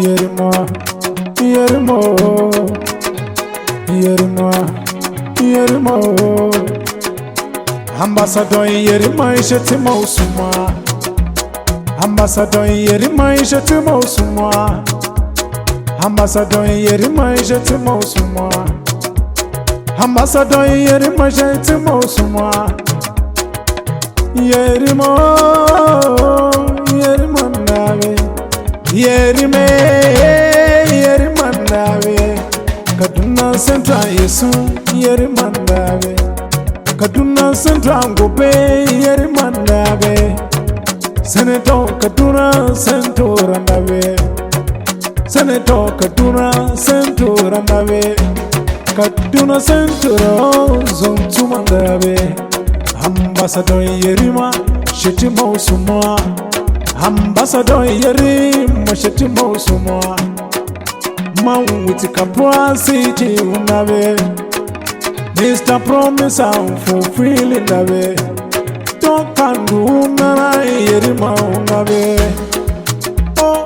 Yerima, Yerimo, Yerima, Yerimo. Ambassador Yerima Shetima Usuma. Ambassador Yerima Shetima Usuma. Ambassador Yerima Shetima Usuma. Ambassador Yerima Shetima Usuma. Yerimo, Yerima Nawe. Yerime, Yerima Nawe. Kaduna Central Yesu, Yerima Nawe. Kaduna Central Gobe, Yerima Nawe. Senator Kaduna Central Nawe. Senator Kaduna Central Nawe. Kaduna Central Zontuma Nawe. Ambassador Yerima Shetima Usuma. Ambassador Yerima Shetima Usuma. Mawuti Kapwa City Unawe. Mr. Promise I'm fulfilling Nawe. Tokandu Nara Yerima Unawe. Oh,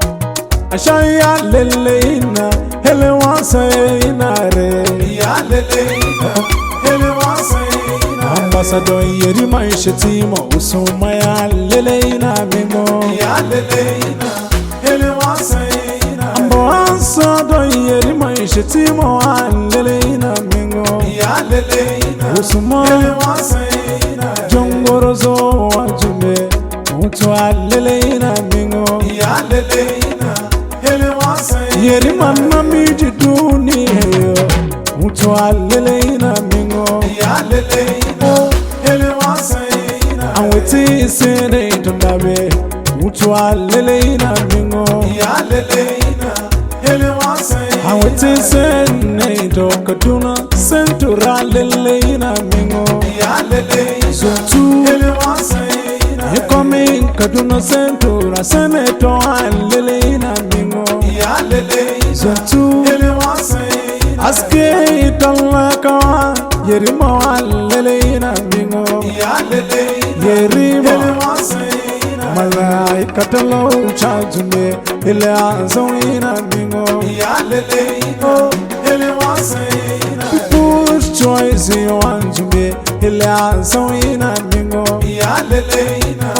Ashaya Leleina Hele Wansa Inare Ya Leleina Hele Wansa. Ambassador Yerima Shetima Usuma ya Leleina Mingo ya Leleina Hele Wasaina. Ambassador Yerima Shetima wa Leleina Mingo ya Leleina Usuma Hele Wasaina. Jongorozo wajume Utwa Leleina Mingo ya Leleina Hele Wasaina. Yerima namiji duni heyo Utwa Leleina Mingo ya Leleina. Aweti sene tondabe Utwa Leleina Mingo ya Leleina Hele Wasaina. Aweti sene to Kaduna Central Leleina Mingo ya Leleina. Zontu Hele Wasaina. Yekomi Kaduna Central Senator Leleina Mingo ya Leleina. Zontu Hele Wasaina. Aske italaka Yerima wa Leleina Mingo ya Leleina. Yerima Malaika talo chajume ile azawina Mingo ya Leleina Hele Wasaina. People's choice yoanjume ile azawina Mingo ya Leleina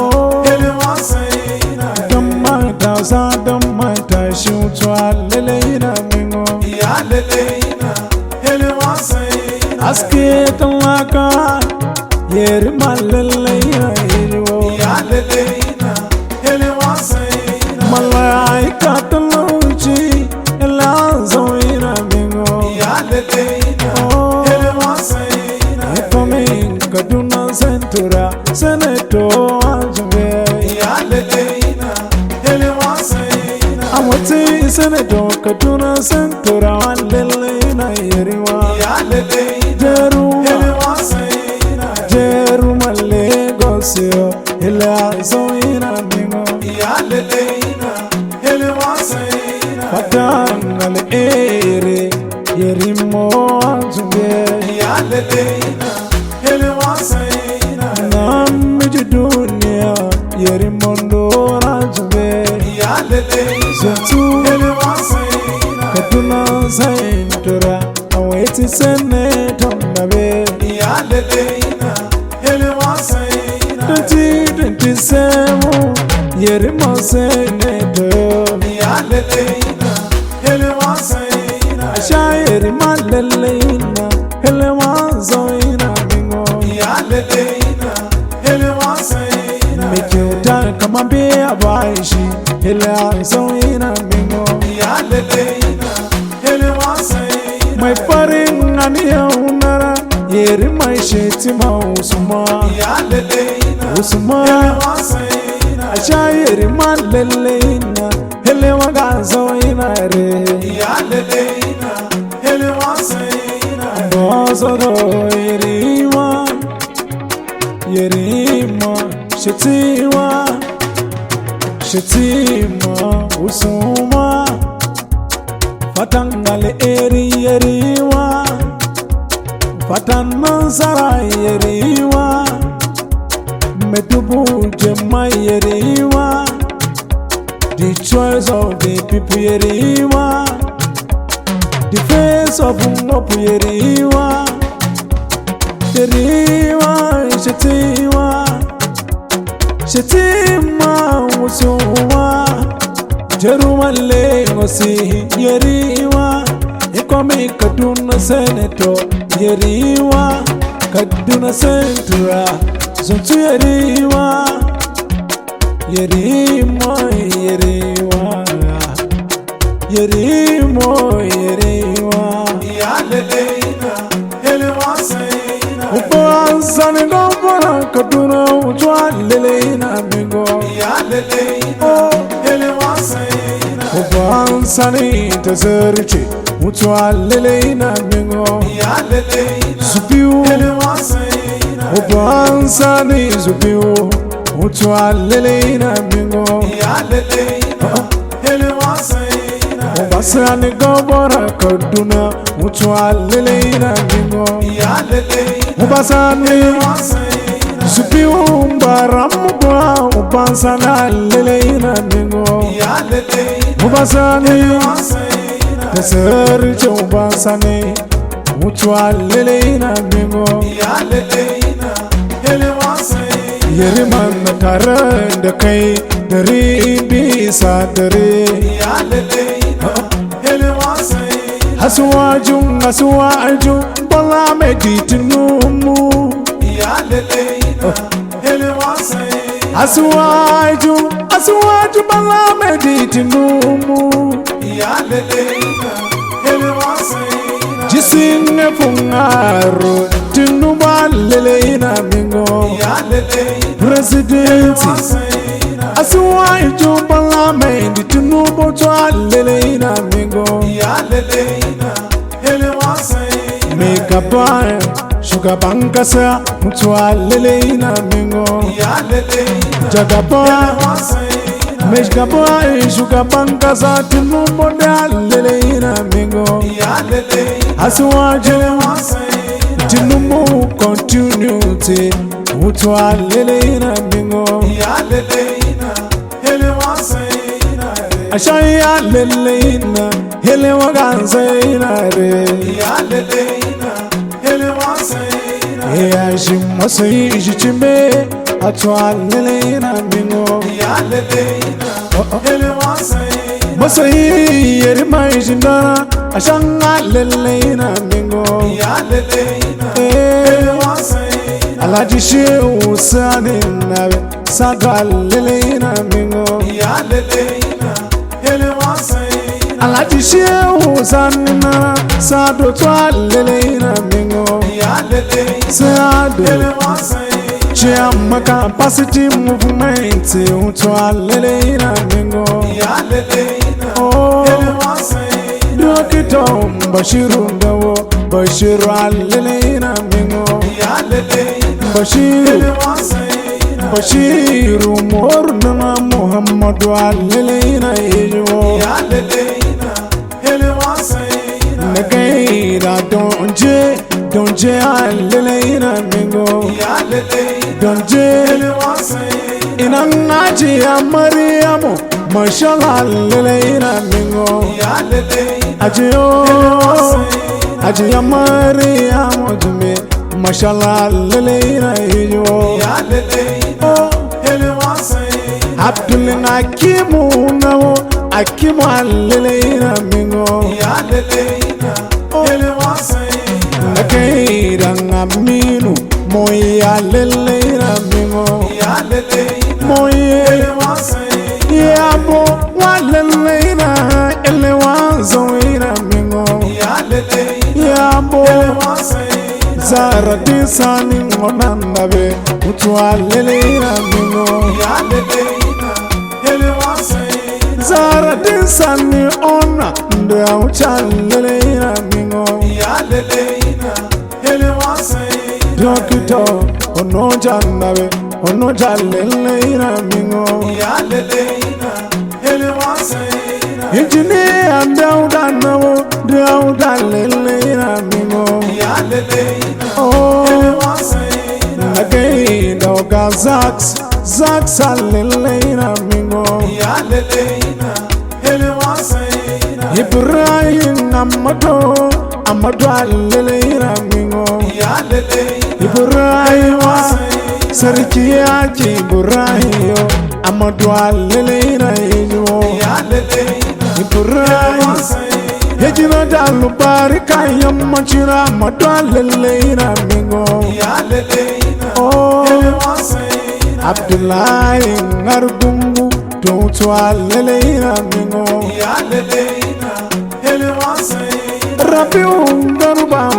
Hele Wasaina. Damata za damata shutwa Leleina Mingo ya Leleina Hele Wasaina. Aske talaka Yerima Leleina Hilo ya Leleina Hele Wasaina. Malaika talouchi elazawina Mingo ya Leleina Hele Wasaina. Yekomi Kaduna Central Senator Ajume ya Leleina Hele Wasaina. Awati Senator Kaduna Central Leleina Yerima ya Leleina. Jeru Hele Wasaina. Jeru Lagos ile azawina Mingo ya Leleina Hele Wasaina. Fatana le ere Yerimo Ajume ya Leleina Hele Wasaina. Namiji dunia Yerimondo Ajume ya Leleina. Zontu Hele Wasaina. Kaduna Central Aweti Senator Nawe ya Leleina Hele Wasaina. 2027 Yerima Senator ya Leleina Hele Wasaina. Asha Yerima Leleina Hele Wasaina Mingo ya Leleina Hele Wasaina. Mekyuta kama bia baishi Hele Wasaina Mingo ya Leleina Hele Wasaina. My faring ania unara Yerima Shetima Usuma ya Leleina Usuma Hele Wasaina. Asha Yerima Leleina Hele Wasaina re ya Leleina Hele Wasaina. Ambassador Yerima Yerima Shetima Shetima Usuma. Fatangale eri Yerima. Fatan Mansara Yerima. Metubu Jema Yerima. the choice of the people yeriwa, the face of umop yeriwa, yeriwa shetiwa, shetima usuwa, Jerumale ngosi yeriwa, ikome Kaduna Senator yeriwa, Kaduna Central zuntu yeriwa, yerimo yeriwa, yerimo yeriwa, yaleleina elewa sayina, upansani gobana Kaduna utwa leleina mingo, yaleleina elewa sayina, upansani tazerichi utwa leleina mingo, yaleleina subiu elewa sayina, upansani subiu utwa leleina mingo, yaleleina elewa sayina, ubasani gobana Kaduna utwa leleina mingo, yaleleina ubasani elewa sayina, subiu baramugwa upansana leleina mingo, yaleleina ubasani elewa sayina, tazerichi ubasani utwa leleina mingo, yaleleina elewa sayina, yeriman tare da kai dare bisa dare, yaleleina elewa sayina, hasuwaju bala mai titinumu, yaleleina elewa sayina, hasuwaju bala mai titinumu, yaleleina elewa sayina, jisinne fungaro tinuba leleina mingo, yaleleina presidenti elewa sayina, hasuwaju bala mai titinubu twa leleina mingo, yaleleina elewa sayina, mai gaba shugaban kasa mutuwa leleina mingo, yaleleina jagaba elewa sayina, mai gaba shugaban kasa tinubu da leleina mingo, yaleleina hasuwaju elewa sayina, tinubu continuity mutuwa leleina mingo, yaleleina elewa sayina, ashaya leleina helewa ganzaina re, yaleleina elewa sayina, yashi masoyi jichimbe atwa leleina mingo, yaleleina elewa sayina, masoyi yerima jindana ashanga leleina mingo, yaleleina eh elewa sayina, alaji shehu sani nabe sadwa leleina mingo, yaleleina elewa sayina, alaji shehu sani na sado twa leleina mingo, yaleleina sado elewa sayina, Chiama capacity movement utwa leleina mingo, yaleleina oh elewa sayina, dokito Bashiru ndawo Bashiru leleina mingo, yaleleina Bashiru elewa sayina, Bashiru morna Muhammadu leleina yejo, yaleleina elewa sayina, nagaira donje leleina mingo, yaleleina donje elewa sayina, inangaji ya Mariamu mashallah leleina mingo, yaleleina ajiyo elewa sayina, ajiya Mariamu jume mashallah leleina yejo, yaleleina elewa sayina, Abdul Hakimu nawo Hakimu leleina mingo, yaleleina elewa sayina, nagaira ngaminu moya leleina mingo, yaleleina moye elewa sayina, yabo wa leleina elewa zoina mingo, yaleleina yabo elewa sayina, zara disani ngonandabe utwa leleina mingo, yaleleina elewa sayina, zara disani ona nda ucha leleina mingo, yaleleina elewa sayina, dokito onoja nabe onoja leleina mingo, yaleleina elewa sayina, engineer Dauda nawo Dauda leleina mingo, yaleleina oh elewa sayina, nagaida oga Zax leleina mingo, yaleleina lelena, hele wasaina. Ibrahim Amadu alelena mingo. Ya lelena, Ibrahim Sarki Aji Ibrahim Amadu alelena mingo. ya lelena, Ibrahim Hejina dalu barika yamachira Amadu alelena mingo. ya lelena, Oh hele wasaina. Abdullahi Ngargungu Tutu alelena mingo. Ya lelena, hele wasaina. Rabiu Garuba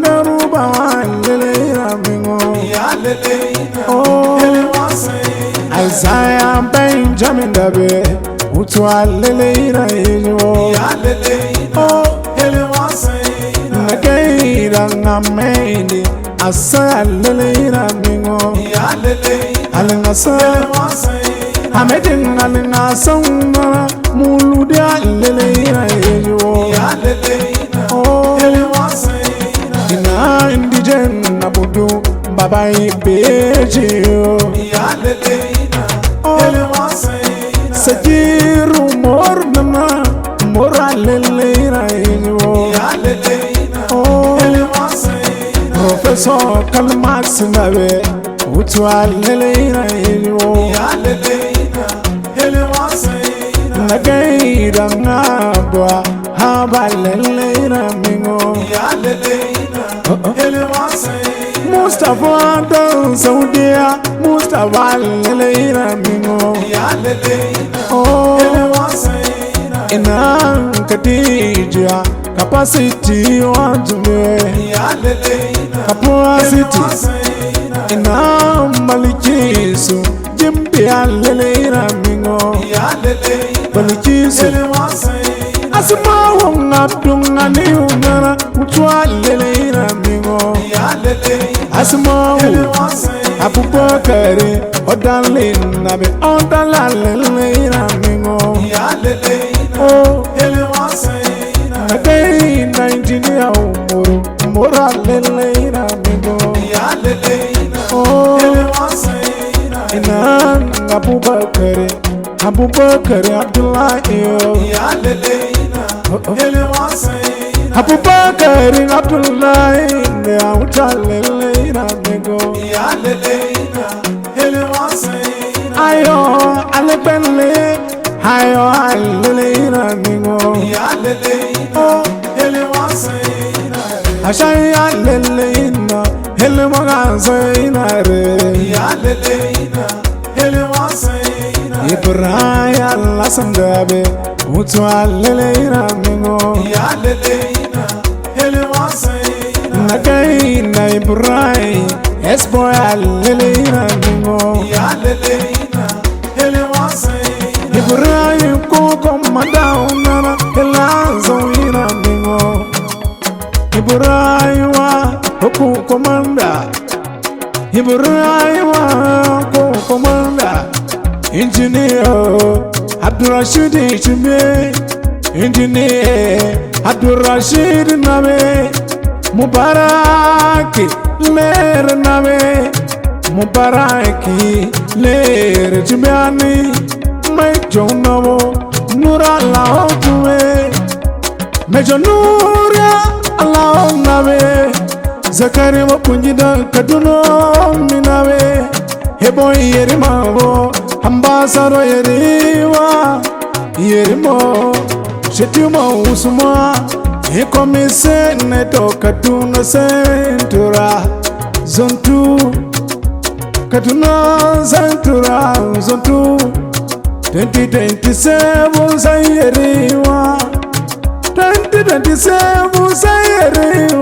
Garuba alelena mingo. Ya lelena, Oh hele wasaina. Isaiah Benjamin Dabe Utu alelena mingo. Ya lelena, Oh hele wasaina. Nageira Ngameni Asa alelena mingo. Ya lelena, Alengasa hele wasaina. Hamedin alengasa Muludi alelena mingo. Ya lelena, Oh hele wasaina. Ina indigen Abudu Baba Ibeji Ya lelena, hele wasaina. Sajiru Mornana Moralelena mingo. Ya lelena, Oh hele wasaina. Professor Kalmax Nabe Utu alelena mingo. Ya lelena, hele wasaina. Nageira Ngabwa Habalelena mingo. Ya lelena, hele wasaina. Mustafa Dan Saudia Mustafa alelena mingo. Ya lelena, Oh hele wasaina. Ina Khadija capacity wantume. Ya lelena, Capacity hele wasaina. Ina Malikisu Jimbi alelena mingo. Ya lelena, Malikisu hele wasaina. Asma wonga dunga ni ungana Utu alelena mingo. Ya lelena, Asma hele wasaina. Abubakari Odalin Nabe Odalalelena mingo. Ya lelena, Oh hele wasaina. Again 19 umuru Moralelena mingo. Ya lelena, Oh hele wasaina. Inan Abubakari Abdullahi Ya lelena, hele wasaina. Abubakari Abdullahi Utalelena mingo. Ya lelena, hele wasaina. Ayo alepele Ayo alelena mingo. Ya lelena, hele wasaina. Ashai alelena Hele magazaina re. Ya lelena, hele wasaina. Ibrahim Alasandabe Utu alelena mingo. Ya lelena, hele wasaina. Nagaina Ibrahim Esboy alelena mingo. Ya lelena, hele wasaina. Ibrahim Koko Madaunana Elazo ina mingo. Ibrahim wa Koko Komanda. Ibrahim wa Koko Komanda. Engineer Abdurrashid Chimbe. Engineer Abdurrashid Nabe. Mubaraki Ler Nabe. Mubaraki Ler Chimbiani. Mejo Nabo Nura Laotuwe. Mejo Nura Laonabe. Zakari Wapunjida Kaduno Minabe. Hebo Yerimabo Ambassador Yeriwa Yerimo Shetuma Usuma Ekomise Neto Kaduna Centura Zontu Kaduna Centura Zontu 2027 Sayeriwa 2027 Sayeriwa